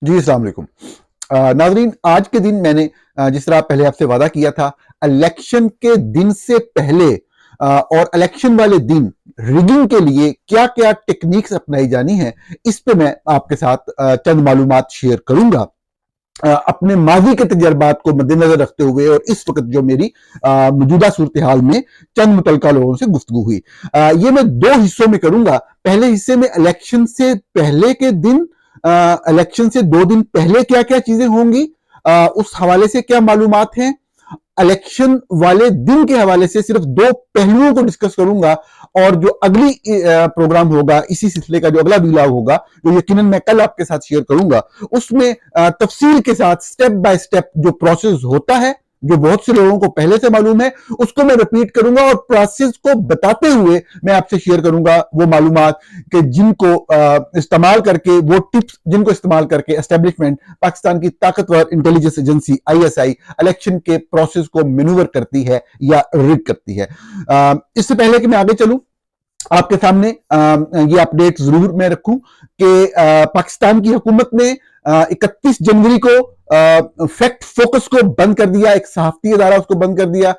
जी, अस्सलाम वालेकुम। नाज़रीन, आज के दिन मैंने जिस तरह पहले आपसे वादा किया था, इलेक्शन के दिन से पहले और इलेक्शन वाले दिन रिगिंग के लिए क्या-क्या टेक्निक्स अपनाई जानी है, इस पे मैं आपके साथ चंद मालूमात शेयर करूँगा। अपने माज़ी के तजर्बात को मद्देनज़र रखते हुए और इस वक़्त जो मेरी मौजूदा सूरत-ए-हाल में चंद मुतल्लिका लोगों से गुफ्तगू हुई। ये मैं 2 हिस्सों में करूँगा। पहले हिस्से में इलेक्शन से पहले के दिन इलेक्शन से 2 दिन पहले क्या-क्या चीज़ें होंगी, उस हवाले से क्या मालूमात हैं। इलेक्शन वाले दिन के हवाले से सिर्फ 2 पहलुओं को डिस्कस करूँगा और जो अगली प्रोग्राम होगा, इसी सिलसिले का जो अगला व्लॉग होगा, जो यकीनन मैं कल आपके साथ शेयर करूँगा, उसमें तफ़सील के साथ स्टेप बाय स्टेप जो प्रोसेस होता है, जो बहुत से लोगों को पहले से मालूम है, उसको मैं रिपीट करूँगा और प्रोसेस को बताते हुए मैं आपसे शेयर करूँगा वो मालूमात कि जिनको इस्तेमाल करके, वो टिप्स जिनको इस्तेमाल करके एस्टेब्लिशमेंट पाकिस्तान की ताकतवर इंटेलिजेंस एजेंसी आईएसआई इलेक्शन के प्रोसेस को मैनूवर करती है या रिग करती है। इससे पहले कि मैं आगे चलूं, आपके सामने ये अपडेट जरूर मैं रखूं कि पाकिस्तान की हुकूमत ने 31 जनवरी को फैक्ट फोकस को बंद कर दिया, एक सहाफती अदारा उसको बंद कर दिया।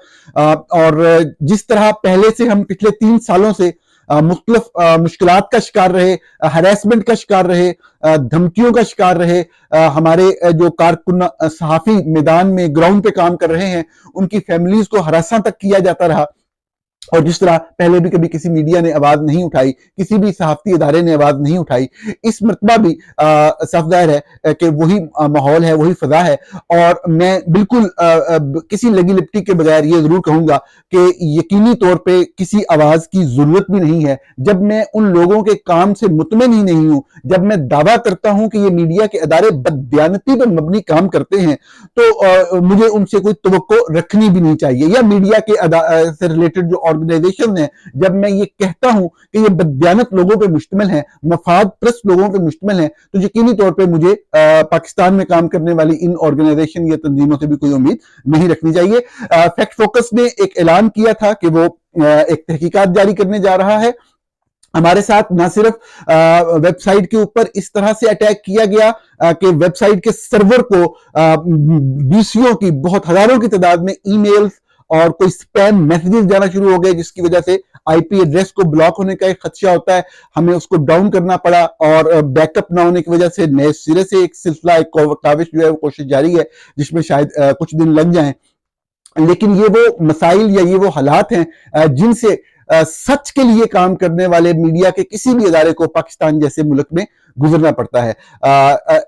और जिस तरह पहले से हम पिछले 3 सालों से मुख्तलिफ मुश्किलात का शिकार रहे, हरासमेंट का शिकार रहे, धमकियों का शिकार रहे, हमारे जो कारकुन सहाफी मैदान में ग्राउंड पे काम कर रहे हैं, उनकी फैमिलीज को हरासा तक किया जाता रहा। और जिस तरह पहले भी कभी किसी मीडिया ने आवाज नहीं उठाई, किसी भी सहाफती इदारे ने आवाज नहीं उठाई, इस मरतबा भी साफ जाहिर है कि वही माहौल है, वही फजा है। और मैं बिल्कुल किसी लगी लिपटी के बगैर ये जरूर कहूंगा कि यकीनी तौर पे किसी आवाज की जरूरत भी नहीं है। जब मैं उन लोगों के काम से मुतमिन ही नहीं हूं, जब मैं दावा करता हूं कि ये मीडिया के अदारे बददियानती पर मबनी काम करते हैं, तो मुझे उनसे कोई तवक्को रखनी भी नहीं चाहिए। या मीडिया के से रिलेटेड जो ऑर्गेनाइजेशन है, जब मैं ये कहता हूं कि ये बददियानत लोगों पे मुश्तमिल है, मफाद प्रस्त लोगों पे मुश्तमिल है, तो यकीनी तौर पे मुझे पाकिस्तान में काम करने वाली इन ऑर्गेनाइजेशन या तंजीमों से भी कोई उम्मीद नहीं रखनी चाहिए। फैक्ट फोकस ने एक ऐलान किया था कि वो एक तहकीकात जारी करने जा रहा है। हमारे साथ ना सिर्फ वेबसाइट के ऊपर इस तरह से अटैक किया गया कि वेबसाइट के सर्वर को बीसियों की, बहुत हजारों की तादाद में ईमेल्स और कोई स्पैम मैसेजेस जाना शुरू हो गए, जिसकी वजह से आईपी एड्रेस को ब्लॉक होने का एक खदशा होता है। हमें उसको डाउन करना पड़ा और बैकअप ना होने की वजह से नए सिरे से एक सिलसिला, एक काविश जो है, वो कोशिश जारी है, जिसमें शायद कुछ दिन लग जाएं। लेकिन ये वो मसाइल या ये वो हालात हैं जिनसे सच के लिए काम करने वाले मीडिया के किसी भी इदारे को पाकिस्तान जैसे मुल्क में गुजरना पड़ता है।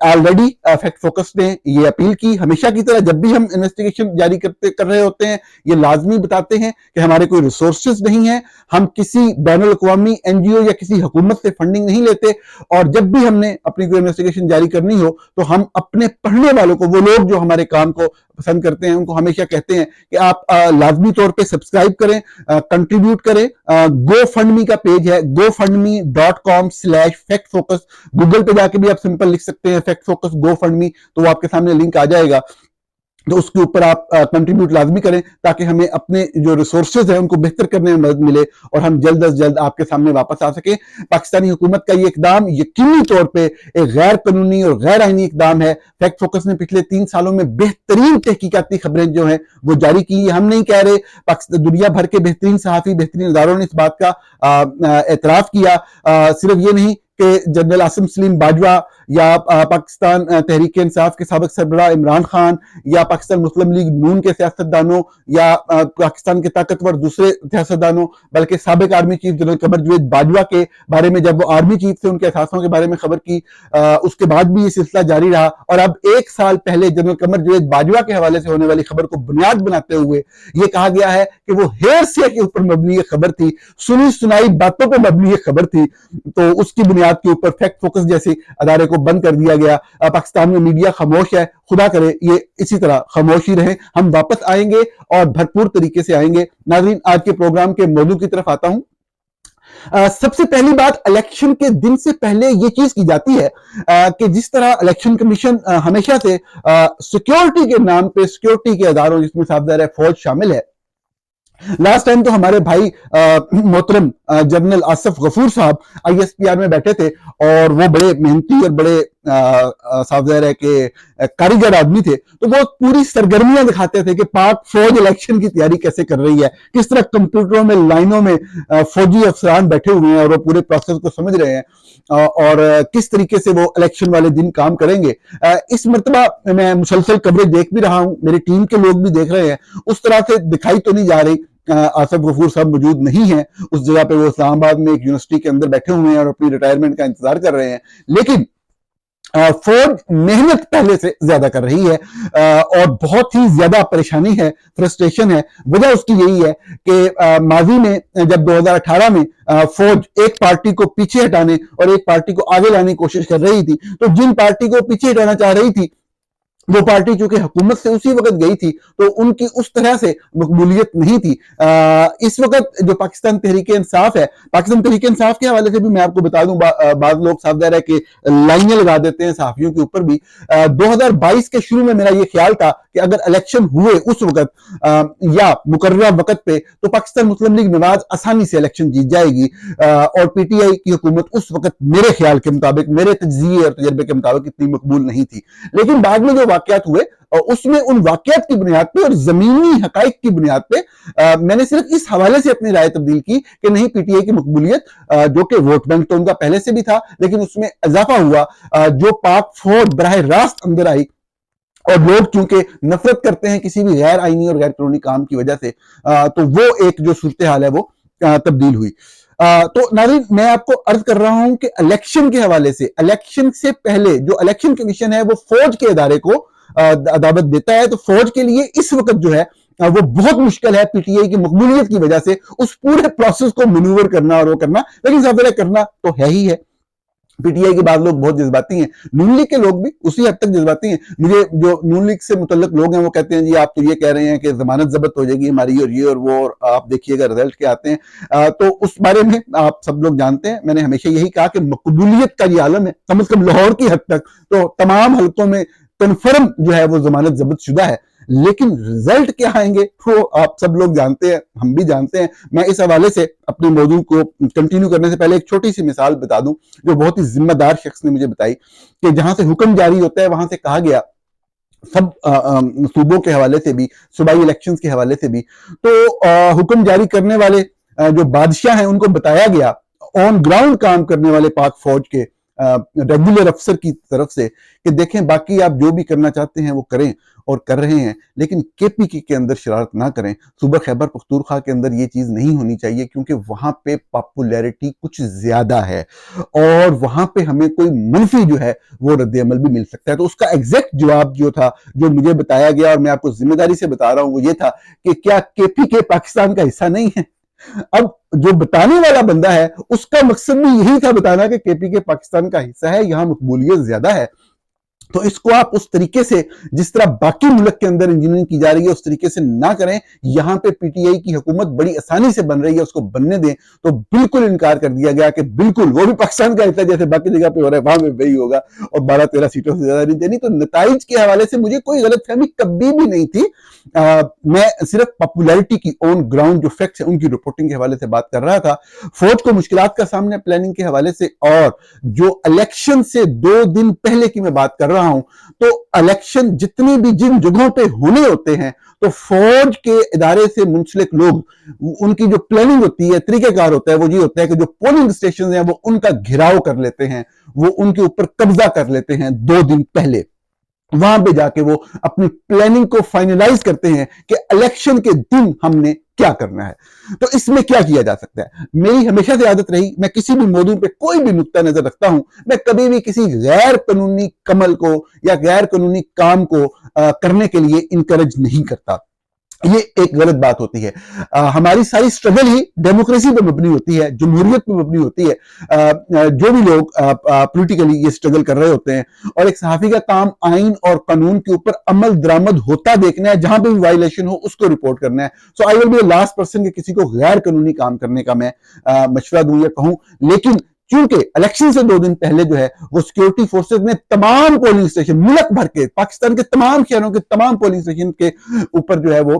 ऑलरेडी फैक्ट फोकस ने ये अपील की, हमेशा की तरह जब भी हम इन्वेस्टिगेशन जारी कर रहे होते हैं, ये लाजमी बताते हैं कि हमारे कोई रिसोर्सेज नहीं है, हम किसी बैनुल अक़वामी एनजीओ या किसी हुकूमत से फंडिंग नहीं लेते। और जब भी हमने अपनी कोई इन्वेस्टिगेशन जारी करनी हो, तो हम अपने पढ़ने वालों को, वो लोग जो हमारे काम को पसंद करते हैं, उनको हमेशा कहते हैं कि आप लाजमी तौर पे सब्सक्राइब करें, कंट्रीब्यूट करें। गो फंड मी का पेज है, gofundme.com/factfocus। गूगल पे जाके भी आप सिंपल लिख सकते हैं फैक्ट फोकस गो फंड मी, तो वो आपके सामने लिंक आ जाएगा। तो उसके ऊपर आप कंट्रीब्यूट लाजमी करें, ताकि हमें अपने जो रिसोर्सेज हैं उनको बेहतर करने में मदद मिले और हम जल्द अज जल्द आपके सामने वापस आ सके। पाकिस्तानी हुकूमत का ये इकदाम यकीनी तौर पे एक गैर कानूनी और गैर आईनी इकदाम है। फैक्ट फोकस ने पिछले 3 सालों में बेहतरीन तहकीकाती खबरें जो हैं वो जारी की। हम नहीं कह रहे, दुनिया भर के बेहतरीन सहाफी, बेहतरीन इदारों ने इस बात का एतराफ किया। सिर्फ ये नहीं कि जनरल आसिम सलीम बाजवा या पाकिस्तान तहरीक इंसाफ के साबिक सरबराह इमरान खान या पाकिस्तान मुस्लिम लीग नून के सियासतदानों या पाकिस्तान के ताकतवर दूसरे सियासतदानों, बल्कि साबिक आर्मी चीफ जनरल कमर जवेद बाजवा के बारे में जब वो आर्मी चीफ से उनके असासों के बारे में खबर की, उसके बाद भी ये सिलसिला जारी रहा। और अब 1 साल पहले जनरल कमर जवेद बाजवा के हवाले से होने वाली खबर को बुनियाद बनाते हुए ये कहा गया है कि वो हेरसे के ऊपर मबनी ये खबर थी, सुनी सुनाई बातों पर मबनी ये खबर थी। तो उसकी बुनियाद के ऊपर फैक्ट फोकस जैसे अदारे को बंद कर दिया गया। पाकिस्तान में मीडिया खामोश है, खुदा करे ये इसी तरह खामोश ही रहे। हम वापस आएंगे और भरपूर तरीके से आएंगे। नाज़रीन, आज के प्रोग्राम के मौजू की तरफ आता हूं। सबसे पहली बात, इलेक्शन के दिन से पहले ये चीज की जाती है कि जिस तरह इलेक्शन कमीशन हमेशा से सिक्योरिटी के नाम पे, सिक्योरिटी के अदारों जिसमें साफदार है फौज शामिल है, लास्ट टाइम तो हमारे भाई मोहतरम जनरल आसिफ गफूर साहब आईएसपीआर में बैठे थे और वो बड़े मेहनती और बड़े साफ ज़ाहिर है कि कारीगर आदमी थे, तो वो पूरी सरगर्मियां दिखाते थे कि पाक फौज इलेक्शन की तैयारी कैसे कर रही है, किस तरह कंप्यूटरों में लाइनों में फौजी अफसरान बैठे हुए हैं और वो पूरे प्रोसेस को समझ रहे हैं, और किस तरीके से वो इलेक्शन वाले दिन काम करेंगे। इस मरतबा मैं मुसलसल कवरेज देख भी रहा हूं, मेरी टीम के लोग भी देख रहे हैं, उस तरह से दिखाई तो नहीं जा रही। आसिफ गफूर साहब मौजूद नहीं है उस जगह पे, वो इस्लामाबाद में एक यूनिवर्सिटी के अंदर बैठे हुए हैं और अपनी रिटायरमेंट का इंतजार कर रहे हैं। लेकिन फौज मेहनत पहले से ज्यादा कर रही है, और बहुत ही ज्यादा परेशानी है, फ्रस्ट्रेशन है। वजह उसकी यही है कि माजी में जब 2018 में फौज एक पार्टी को पीछे हटाने और एक पार्टी को आगे लाने की कोशिश कर रही थी, तो जिन पार्टी को पीछे हटाना चाह रही थी वो पार्टी चूंकि हुकूमत से उसी वक्त गई थी, तो उनकी उस तरह से मकबूलियत नहीं थी। इस वक्त जो पाकिस्तान तहरीक इंसाफ है, पाकिस्तान तहरीक इंसाफ के हवाले से भी मैं आपको बता दूं, बाद लोग साफ ज़ाहिर है कि लाइनें लगा देते हैं सहाफियों के ऊपर भी। 2022 के शुरू में मेरा ये ख्याल था कि अगर इलेक्शन हुए उस वक्त या मुकर्ररा वक्त पे, तो पाकिस्तान मुस्लिम लीग नवाज आसानी से इलेक्शन जीत जाएगी, और पीटीआई की हुकूमत उस वक्त मेरे ख्याल के मुताबिक, मेरे तज्जिए और तजर्बे के मुताबिक इतनी मकबूल नहीं थी। लेकिन बाद में जो वाकयात हुए, और उसमें उन वाकयात की बुनियाद पे और जमीनी हकाइक की बुनियाद पे मैंने सिर्फ इस हवाले से अपनी राय तब्दील की कि नहीं, पीटीआई की मकबूलियत, जो कि वोट बैंक तो उनका पहले से भी था, लेकिन उसमें इजाफा हुआ, जो पाक फौज बराह रास्त अंदर आई, और लोग चूंकि नफरत करते हैं किसी भी गैर आईनी और गैर कानूनी काम की वजह से, तो वो एक जो सूरत हाल है वो तब्दील हुई। तो नाज़रीन, मैं आपको अर्ज कर रहा हूं कि इलेक्शन के हवाले से, इलेक्शन से पहले जो इलेक्शन कमीशन है वो फौज के इदारे को दावत देता है, तो फौज के लिए इस वक्त जो है वो बहुत मुश्किल है पीटीआई की मकबूलियत की वजह से उस पूरे प्रोसेस को मैन्यूवर करना और वो करना, लेकिन साफ करना तो है ही है। पीटीआई के बाद लोग बहुत जज्बाती हैं, नून लीग के लोग भी उसी हद तक जज्बाती हैं। मुझे जो नून लीग से मुतल्लिक लोग हैं वो कहते हैं जी आप तो ये कह रहे हैं कि जमानत जब्त हो जाएगी हमारी और ये और वो, और आप देखिएगा रिजल्ट क्या आते हैं। तो उस बारे में आप सब लोग जानते हैं, मैंने हमेशा यही कहा कि मकबूलियत का ये आलम है, कम से कम लाहौर की हद तक तो तमाम हल्कों में कन्फर्म जो है वो जमानत जब्त शुदा है। लेकिन रिजल्ट क्या आएंगे वो आप सब लोग जानते हैं, हम भी जानते हैं। मैं इस हवाले से अपने मौजूद को कंटिन्यू करने से पहले एक छोटी सी मिसाल बता दूं जो बहुत ही जिम्मेदार शख्स ने मुझे बताई, कि जहां से हुक्म जारी होता है वहां से कहा गया, सब सूबों के हवाले से भी, सूबाई इलेक्शंस के हवाले से भी, तो हुक्म जारी करने वाले जो बादशाह हैं उनको बताया गया, ऑन ग्राउंड काम करने वाले पाक फौज के रेगुलर अफसर की तरफ से, कि देखें बाकी आप जो भी करना चाहते हैं वो करें और कर रहे हैं, लेकिन केपीके के अंदर शरारत ना करें। सूबा खैबर पख्तूनख्वा के अंदर ये चीज नहीं होनी चाहिए, क्योंकि वहां पे पॉपुलैरिटी कुछ ज्यादा है और वहां पे हमें कोई मनफी जो है वो रद्द-ए-अमल भी मिल सकता है। तो उसका एग्जैक्ट जवाब जो था, जो मुझे बताया गया और मैं आपको जिम्मेदारी से बता रहा हूं, वो ये था कि क्या केपीके पाकिस्तान का हिस्सा नहीं है। अब जो बताने वाला बंदा है उसका मकसद भी यही था बताना कि केपीके पाकिस्तान का हिस्सा है, यहां मकबूलियत ज्यादा है। तो इसको आप उस तरीके से, जिस तरह बाकी मुल्क के अंदर इंजीनियरिंग की जा रही है, उस तरीके से ना करें। यहां पे पीटीआई की हुकूमत बड़ी आसानी से बन रही है, उसको बनने दें। तो बिल्कुल इनकार कर दिया गया कि बिल्कुल वो भी पाकिस्तान का हिस्सा जैसे बाकी जगह पे हो रहा है, वहां पे वही होगा और 12-13 सीटों से ज्यादा नहीं देनी। तो नताइज के हवाले से मुझे कोई गलतफहमी कभी भी नहीं थी। मैं सिर्फ पॉपुलैरिटी की, ऑन ग्राउंड जो फैक्ट्स है उनकी रिपोर्टिंग के हवाले से बात कर रहा था। फौज को मुश्किलात का सामना प्लानिंग के हवाले से, और जो इलेक्शन से 2 दिन पहले की मैं बात कर रहा हूं, तो इलेक्शन जितनी भी जिन जगहों पे होने होते हैं, तो फौज के इदारे से मुंसलिक लोग, उनकी जो प्लानिंग होती है, तरीकेकार होता है, वो ये होता है कि जो पोलिंग स्टेशन हैं वो उनका घेराव कर लेते हैं, वो उनके ऊपर कब्जा कर लेते हैं 2 दिन पहले। वहां पे जाके वो अपनी प्लानिंग को फाइनलाइज करते हैं कि इलेक्शन के दिन हमने क्या करना है। तो इसमें क्या किया जा सकता है? मेरी हमेशा से आदत रही, मैं किसी भी मौजू पे कोई भी नुक्ता नजर रखता हूं, मैं कभी भी किसी गैर कानूनी कमल को या गैर कानूनी काम को करने के लिए इनकरेज नहीं करता। ये एक गलत बात होती है। हमारी सारी स्ट्रगल ही डेमोक्रेसी पर मबनी होती है, जमहूरियत पर मबनी होती है। जो भी लोग पॉलिटिकली ये स्ट्रगल कर रहे होते हैं, और एक सहाफी का काम आइन और कानून के ऊपर अमल दरामद होता देखना है, जहां पे भी वायलेशन हो उसको रिपोर्ट करना है। So I will be the last person कि किसी को गैर कानूनी काम करने का मैं मशवरा दूं या कहूं। लेकिन क्योंकि इलेक्शन से 2 दिन पहले जो है वो सिक्योरिटी फोर्सेस ने तमाम पोलिंग स्टेशन, मुल्क भर के, पाकिस्तान के तमाम शहरों के तमाम पोलिंग स्टेशन के ऊपर जो है वो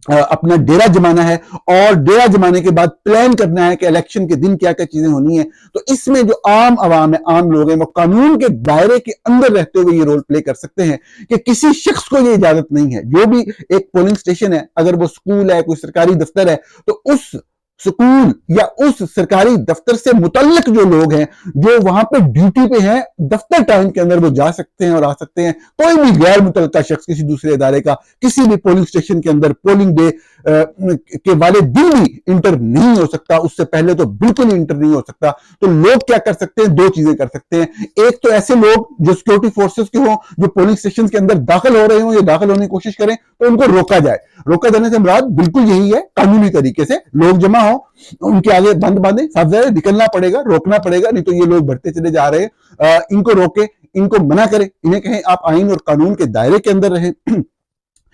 अपना डेरा जमाना है और डेरा जमाने के बाद प्लान करना है कि इलेक्शन के दिन क्या क्या चीजें होनी है। तो इसमें जो आम आवाम है, आम लोग हैं, वो कानून के दायरे के अंदर रहते हुए ये रोल प्ले कर सकते हैं कि किसी शख्स को ये इजाजत नहीं है, जो भी एक पोलिंग स्टेशन है, अगर वो स्कूल है, कोई सरकारी दफ्तर है, तो उस स्कूल या उस सरकारी दफ्तर से मुतल्लिक जो लोग हैं, जो वहां पे ड्यूटी पे हैं, दफ्तर टाइम के अंदर वो जा सकते हैं और आ सकते हैं। कोई भी गैर मुतल्लिका शख्स किसी दूसरे इदारे का किसी भी पोलिंग स्टेशन के अंदर पोलिंग डे के वाले दिन भी इंटर नहीं हो सकता, उससे पहले तो बिल्कुल ही इंटर नहीं हो सकता। तो लोग क्या कर सकते हैं, दो चीजें कर सकते हैं। एक तो ऐसे लोग जो सिक्योरिटी फोर्सेस के हों, जो पोलिंग स्टेशन के अंदर दाखिल हो रहे हों या दाखिल होने की कोशिश करें, तो उनको रोका जाए। रोका जाने से मुराद बिल्कुल यही है, कानूनी तरीके से लोग जमा हो, उनके आगे बंद बांधे, साफ निकलना पड़ेगा, रोकना पड़ेगा, नहीं तो ये लोग बढ़ते चले जा रहे हैं। इनको रोके, इनको मना करें, इन्हें कहें आप आइन और कानून के दायरे के अंदर रहें।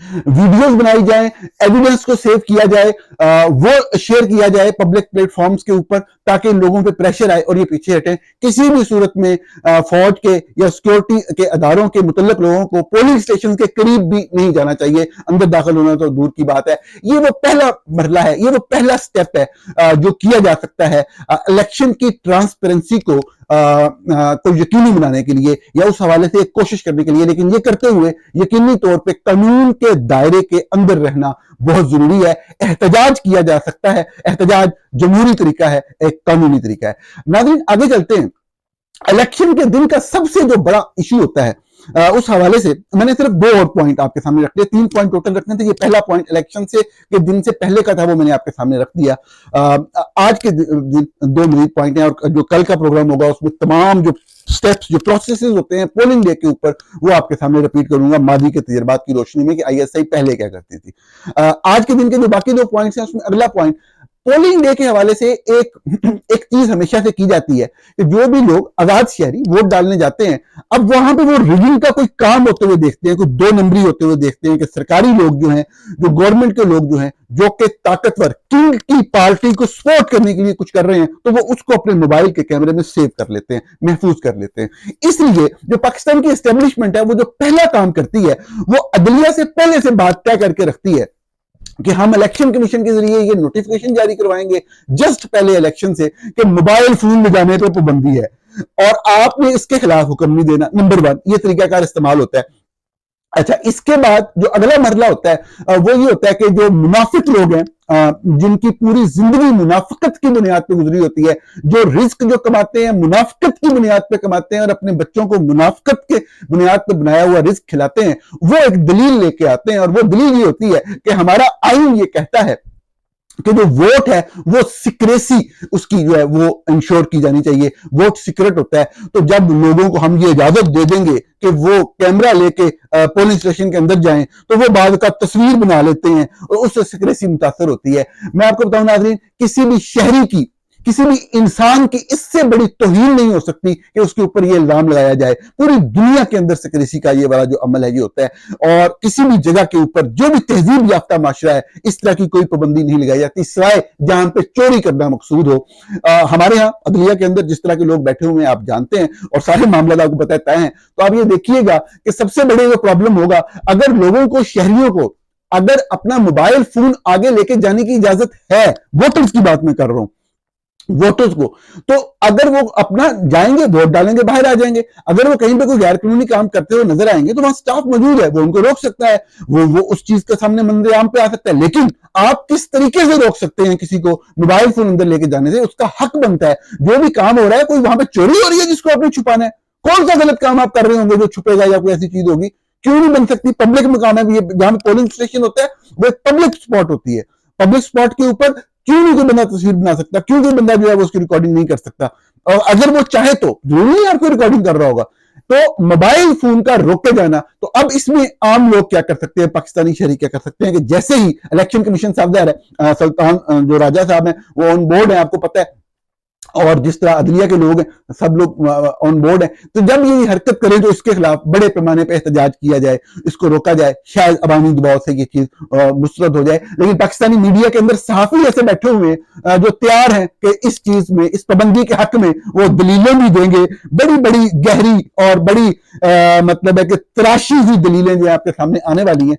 वीडियोस बनाई जाए, एविडेंस को सेव किया जाए, वो शेयर किया जाए पब्लिक प्लेटफॉर्म्स के ऊपर, ताकि लोगों पे प्रेशर आए और ये पीछे हटें। किसी भी सूरत में फौज के या सिक्योरिटी के अदारों के मुतल्लिक लोगों को पोलिंग स्टेशन के करीब भी नहीं जाना चाहिए, अंदर दाखिल होना तो दूर की बात है। ये वो पहला मरला है, ये वो पहला स्टेप है जो किया जा सकता है इलेक्शन की ट्रांसपेरेंसी को यकीनी बनाने के लिए या उस हवाले से कोशिश करने के लिए। लेकिन ये करते हुए यकीनी तौर पे कानून के दायरे के अंदर रहना बहुत जरूरी है। एहतजाज किया जा सकता है, एहतजाज जमहूरी तरीका है, एक कानूनी तरीका है। नाज़रीन, आगे चलते हैं। इलेक्शन के दिन का सबसे जो बड़ा इशू होता है, उस हवाले से मैंने सिर्फ 2 और पॉइंट आपके सामने रख दिए, 3 पॉइंट टोटल रखने थे। ये पहला पॉइंट इलेक्शन से के दिन से पहले का था, वो मैंने आपके सामने रख दिया। आज के 2 मजीद पॉइंट हैं और जो कल का प्रोग्राम होगा उसमें तमाम जो स्टेप्स, जो प्रोसेसेस होते हैं पोलिंग डे के ऊपर, वो आपके सामने रिपीट करूंगा मादी के तजर्बात की रोशनी में कि आईएसआई पहले क्या करती थी। आज के दिन के जो बाकी 2 पॉइंट्स हैं, उसमें अगला पॉइंट पोलिंग डे के हवाले से एक चीज हमेशा से की जाती है कि जो भी लोग आजाद शहरी वोट डालने जाते हैं, अब वहां पे वो रिगिंग का कोई काम होते हुए देखते हैं, कोई 2 नंबरी होते हुए देखते हैं कि सरकारी लोग जो हैं, जो गवर्नमेंट के लोग जो हैं, जो कि ताकतवर किंग की पार्टी को सपोर्ट करने के लिए कुछ कर रहे हैं, तो वो उसको अपने मोबाइल के कैमरे में सेव कर लेते हैं, महफूज कर लेते हैं। इसलिए जो पाकिस्तान की एस्टेब्लिशमेंट है, वो जो पहला काम करती है, वो अदलिया से पहले से बात तय करके रखती है कि हम इलेक्शन कमीशन के जरिए ये नोटिफिकेशन जारी करवाएंगे जस्ट पहले इलेक्शन से कि मोबाइल फोन ले जाने पर पाबंदी है और आपने इसके खिलाफ हुक्म नहीं देना। नंबर 1 ये तरीकाकार इस्तेमाल होता है। अच्छा, इसके बाद जो अगला मरला होता है वो ये होता है कि जो मुनाफिक लोग हैं, जिनकी पूरी जिंदगी मुनाफिकत की बुनियाद पे गुजरी होती है, जो रिस्क जो कमाते हैं मुनाफिकत की बुनियाद पे कमाते हैं और अपने बच्चों को मुनाफिकत के बुनियाद पे बनाया हुआ रिस्क खिलाते हैं, वो एक दलील लेके आते हैं और वो दलील ये होती है कि हमारा आइन ये कहता है कि जो वोट है वो सिक्रेसी उसकी जो है वो इंश्योर की जानी चाहिए, वोट सीक्रेट होता है। तो जब लोगों को हम ये इजाजत दे देंगे कि वो कैमरा लेके पोलिंग स्टेशन के अंदर जाएं, तो वो बाद का तस्वीर बना लेते हैं और उससे सिक्रेसी मुतासर होती है। मैं आपको बताऊं नाज़रीन, किसी भी शहरी की, किसी भी इंसान की इससे बड़ी तौहीन नहीं हो सकती कि उसके ऊपर ये इल्जाम लगाया जाए। पूरी दुनिया के अंदर सिक्रेसी का ये वाला जो अमल है ये होता है और किसी भी जगह के ऊपर जो भी तहजीब याफ्ता माशरा है, इस तरह की कोई पाबंदी नहीं लगाई जाती, सिवाय जहां पे चोरी करना मकसूद हो। हमारे यहाँ अदलिया के अंदर जिस तरह के लोग बैठे हुए हैं आप जानते हैं और सारे मामला आपको पता तय हैं। तो आप ये देखिएगा कि सबसे बड़े जो प्रॉब्लम होगा, अगर लोगों को, शहरियों को अगर अपना मोबाइल फोन आगे लेके जाने की इजाजत है, वोटर्स की बात मैं कर रहा हूं, वोटर्स को, तो अगर वो अपना जाएंगे, वोट डालेंगे, बाहर आ जाएंगे। अगर वो कहीं पे कोई गैर कानूनी काम करते हुए नजर आएंगे तो वहां स्टाफ मौजूद है, वो उनको रोक सकता है, वो उस चीज के सामने मंजर आम पे आ सकता है। लेकिन आप किस तरीके से रोक सकते हैं किसी को मोबाइल फोन अंदर लेके जाने से? उसका हक बनता है। जो भी काम हो रहा है, कोई वहां पे चोरी हो रही है जिसको आपने छुपाना है, कौन सा गलत काम आप कर रहे होंगे जो छुपेगा या कोई ऐसी चीज होगी? क्यों नहीं बन सकती? पब्लिक मकाम है, जहां पोलिंग स्टेशन होता है वो एक पब्लिक स्पॉट होती है। पब्लिक स्पॉट के ऊपर क्यों नहीं कोई बंदा तस्वीर बना सकता? क्यों कोई बंदा जो है वो उसकी रिकॉर्डिंग नहीं कर सकता? और अगर वो चाहे तो जरूरी नहीं आपको रिकॉर्डिंग कर रहा होगा। तो मोबाइल फोन का रोके जाना, तो अब इसमें आम लोग क्या कर सकते हैं, पाकिस्तानी शहरी क्या कर सकते हैं कि जैसे ही इलेक्शन कमीशन साहब है, सुल्तान जो राजा साहब हैं वो ऑन बोर्ड है, आपको पता है, और जिस तरह अदलिया के लोग हैं सब लोग ऑन बोर्ड हैं, तो जब ये हरकत करें तो इसके खिलाफ बड़े पैमाने पर एहतजाज किया जाए, इसको रोका जाए, शायद अवामी दबाव से ये चीज मुस्तरद हो जाए। लेकिन पाकिस्तानी मीडिया के अंदर सहाफी ऐसे बैठे हुए जो तैयार हैं कि इस चीज में, इस पाबंदी के हक में वो दलीलें भी देंगे, बड़ी बड़ी गहरी और बड़ी मतलब है कि तराशी हुई दलीलें जो आपके सामने आने वाली हैं।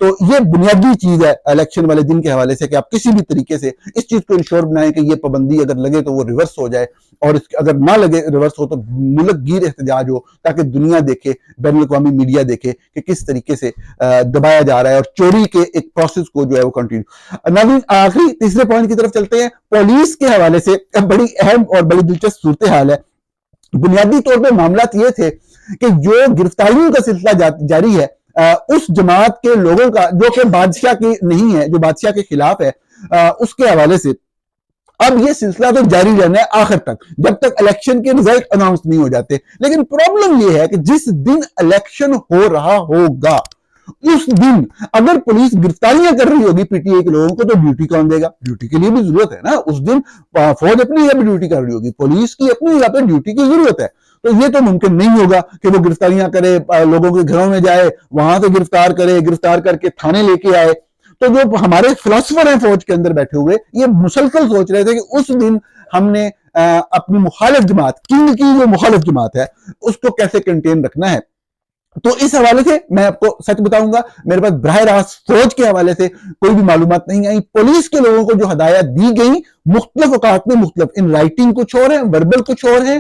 तो ये बुनियादी चीज है इलेक्शन वाले दिन के हवाले से कि आप किसी भी तरीके से इस चीज को इंश्योर बनाएं कि ये पाबंदी अगर लगे तो वो रिवर्स हो जाए, और अगर ना लगे रिवर्स हो तो मुल्क गिर एहतजाज हो, ताकि दुनिया देखे, बैनुल अक़वामी मीडिया देखे कि किस तरीके से दबाया जा रहा है और चोरी के एक प्रोसेस को जो है वो कंटिन्यू। नाज़रीन, आखिरी तीसरे पॉइंट की तरफ चलते हैं। पुलिस के हवाले से बड़ी अहम और बड़ी दिलचस्प सूरत हाल है। बुनियादी तौर पर मामला ये थे कि जो गिरफ्तारियों का सिलसिला जारी है उस जमात के लोगों का जो कि बादशाह की नहीं है, जो बादशाह के खिलाफ है, उसके हवाले से अब ये सिलसिला तो जारी रहना है आखिर तक, जब तक इलेक्शन के रिजल्ट अनाउंस नहीं हो जाते। लेकिन प्रॉब्लम ये है कि जिस दिन इलेक्शन हो रहा होगा उस दिन अगर पुलिस गिरफ्तारियां कर रही होगी पीटीआई के लोगों को, तो ड्यूटी कौन देगा? ड्यूटी के लिए भी जरूरत है ना। उस दिन फौज अपनी जगह ड्यूटी कर रही होगी, पुलिस की अपनी जगह पर ड्यूटी की जरूरत है। तो ये तो मुमकिन नहीं होगा कि वो गिरफ्तारियां करे, लोगों के घरों में जाए, वहां से गिरफ्तार करे, गिरफ्तार करके थाने लेके आए। तो जो हमारे फिलोसफर हैं फौज के अंदर बैठे हुए, ये मुसलसल सोच रहे थे कि उस दिन हमने अपनी मुखालिफ जमात, किंग की जो मुखालिफ जमात है, उसको कैसे कंटेन रखना है। तो इस हवाले से मैं आपको सच बताऊंगा, मेरे पास बराह रास्त फौज के हवाले से कोई भी मालूमात नहीं आई। पुलिस के लोगों को जो हदायत दी गई मुख्तलिफ औकात में मुख्तलिफ, इन राइटिंग कुछ और है, वर्बल कुछ और है,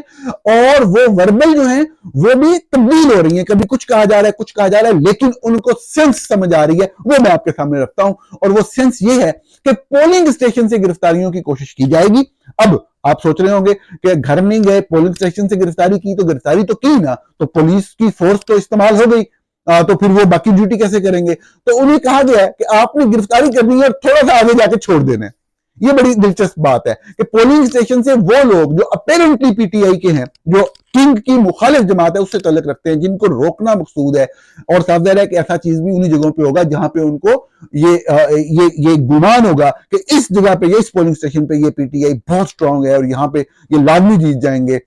और वो वर्बल जो है वो भी तब्दील हो रही है, कभी कुछ कहा जा रहा है, कुछ कहा जा रहा है, लेकिन उनको सेंस समझ आ रही है, वो मैं आपके सामने रखता हूं। और वो सेंस ये है कि पोलिंग स्टेशन से गिरफ्तारियों की कोशिश की जाएगी। अब आप सोच रहे होंगे कि घर नहीं गए, पोलिंग स्टेशन से गिरफ्तारी की, तो गिरफ्तारी तो की ना, तो पुलिस की फोर्स तो इस्तेमाल हो गई, तो फिर वो बाकी ड्यूटी कैसे करेंगे? तो उन्हें कहा गया है कि आपने गिरफ्तारी करनी है और थोड़ा सा आगे जाके छोड़ देना है। ये बड़ी दिलचस्प बात है कि पोलिंग स्टेशन से वो लोग जो अपेरेंटली पीटीआई के हैं, जो किंग की मुखालिफ जमात है, उससे ताल्लुक रखते हैं, जिनको रोकना मकसूद है, और साफ ज़ाहिर है कि ऐसा चीज भी उन्हीं जगहों पे होगा जहां पे उनको ये गुमान होगा कि इस जगह पे, इस पोलिंग स्टेशन पे ये पीटीआई बहुत स्ट्रांग है और यहाँ पे ये लाजमी जीत जाएंगे।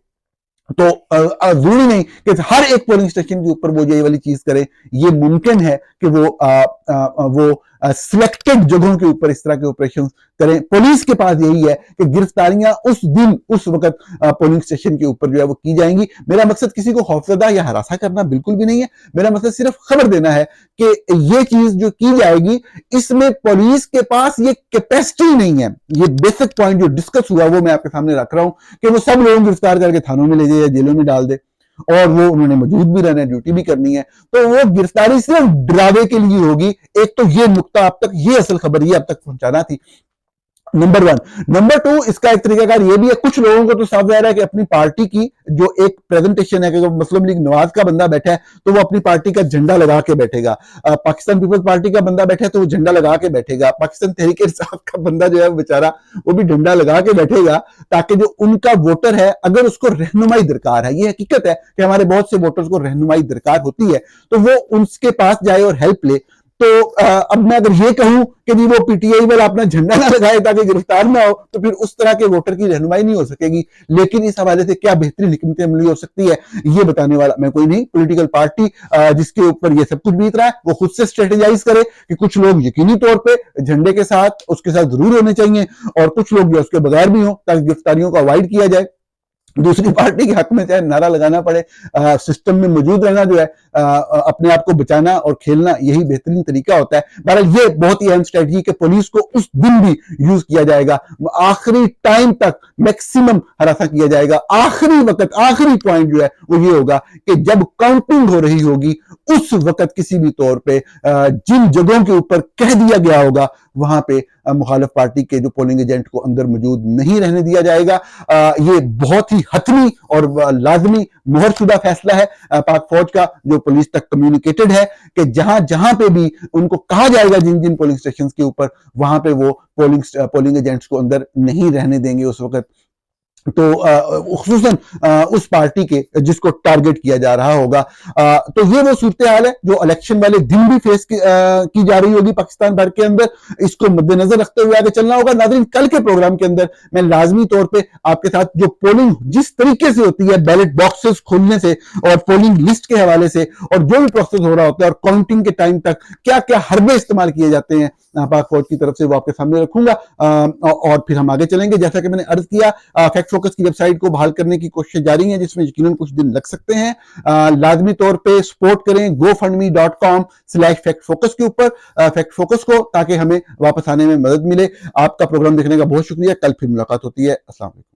तो जरूरी नहीं कि हर एक पोलिंग स्टेशन के ऊपर वो ये वाली चीज करे। ये मुमकिन है कि वो सिलेक्टेड जगहों के ऊपर इस तरह के ऑपरेशन करें। पुलिस के पास यही है कि गिरफ्तारियां उस दिन, उस वक्त पोलिंग स्टेशन के ऊपर जो है वो की जाएंगी। मेरा मकसद किसी को खौफजदा या हरासा करना बिल्कुल भी नहीं है। मेरा मकसद सिर्फ खबर देना है कि ये चीज जो की जाएगी, इसमें पुलिस के पास ये कैपेसिटी नहीं है। ये बेसिक पॉइंट जो डिस्कस हुआ वो मैं आपके सामने रख रहा हूं कि वो सब लोगों को गिरफ्तार करके थानों में ले जाए या जेलों में डाल दे, और वो उन्होंने मौजूद भी रहना है, ड्यूटी भी करनी है। तो वो गिरफ्तारी सिर्फ डरावे के लिए होगी। एक तो ये नुक्ता अब तक, ये असल खबर ये अब तक पहुंचाना थी, नंबर 1। नंबर 2, इसका एक तरीकाकार ये भी है, कुछ लोगों को तो साफ जाहिर है कि अपनी पार्टी की जो एक प्रेजेंटेशन है कि मुस्लिम लीग नवाज का बंदा बैठा है तो वो अपनी पार्टी का झंडा लगा के बैठेगा, पाकिस्तान पीपल्स पार्टी का बंदा बैठा है तो वो झंडा लगा के बैठेगा, पाकिस्तान तहरीक इंसाफ का बंदा जो है बेचारा वो भी झंडा लगा के बैठेगा, ताकि जो उनका वोटर है अगर उसको रहनुमाई दरकार है, ये हकीकत है कि हमारे बहुत से वोटर्स को रहनुमाई दरकार होती है, तो वो उसके पास जाए और हेल्प ले। तो अब मैं अगर ये कहूं कि जी वो पीटीआई वाला अपना झंडा ना लगाए ताकि गिरफ्तार ना हो, तो फिर उस तरह के वोटर की रहनुमाई नहीं हो सकेगी। लेकिन इस हवाले से क्या बेहतरीन हिकमत अमली हो सकती है, ये बताने वाला मैं कोई नहीं। पॉलिटिकल पार्टी जिसके ऊपर ये सब कुछ बीत रहा है वो खुद से स्ट्रेटेजाइज करे कि कुछ लोग यकीनी तौर पे झंडे के साथ उसके साथ जरूर होने चाहिए और कुछ लोग जो उसके बगैर भी हो, ताकि गिरफ्तारियों को अवॉइड किया जाए। दूसरी पार्टी के हक में चाहे नारा लगाना पड़े, सिस्टम में मौजूद रहना जो है, अपने आप को बचाना और खेलना, यही बेहतरीन तरीका होता है। बहरहाल ये बहुत ही अहम स्ट्रेटजी कि पुलिस को उस दिन भी यूज किया जाएगा, आखिरी टाइम तक मैक्सिमम हरासा किया जाएगा। आखिरी वक्त, आखिरी पॉइंट जो है वो ये होगा कि जब काउंटिंग हो रही होगी उस वक्त किसी भी तौर पे जिन जगहों के ऊपर कह दिया गया होगा वहां पे मुखालिफ पार्टी के जो पोलिंग एजेंट को अंदर मौजूद नहीं रहने दिया जाएगा। ये बहुत ही हतमी और लाजमी मुहरशुदा फैसला है पाक फौज का, जो पुलिस तक कम्युनिकेटेड है कि जहां जहां पे भी उनको कहा जाएगा जिन जिन पोलिंग स्टेशन के ऊपर, वहां पे वो पोलिंग एजेंट्स को अंदर नहीं रहने देंगे उस वक्त। तो खुसूसन उस पार्टी के जिसको टारगेट किया जा रहा होगा। तो ये वो सूरत हाल है जो इलेक्शन वाले दिन भी फेस की जा रही होगी पाकिस्तान भर के अंदर। इसको मद्देनजर रखते हुए आगे चलना होगा। नाज़रीन, कल के प्रोग्राम के अंदर मैं लाजमी तौर पे आपके साथ जो पोलिंग जिस तरीके से होती है, बैलेट बॉक्सेस खोलने से और पोलिंग लिस्ट के हवाले से, और जो भी प्रोसेस हो रहा होता है और काउंटिंग के टाइम तक क्या क्या हरबे इस्तेमाल किए जाते हैं पाक फौज की तरफ से, वो आपके सामने रखूंगा। और फिर हम आगे चलेंगे। जैसा कि मैंने अर्ज किया, फैक्ट फोकस की वेबसाइट को बहाल करने की कोशिश जारी है, जिसमें यकीनन कुछ दिन लग सकते हैं। लाजमी तौर पे सपोर्ट करें gofundme.com/फैक्ट फोकस के ऊपर फैक्ट फोकस को, ताकि हमें वापस आने में मदद मिले। आपका प्रोग्राम देखने का बहुत शुक्रिया। कल फिर मुलाकात होती है। अस्सलाम वालेकुम।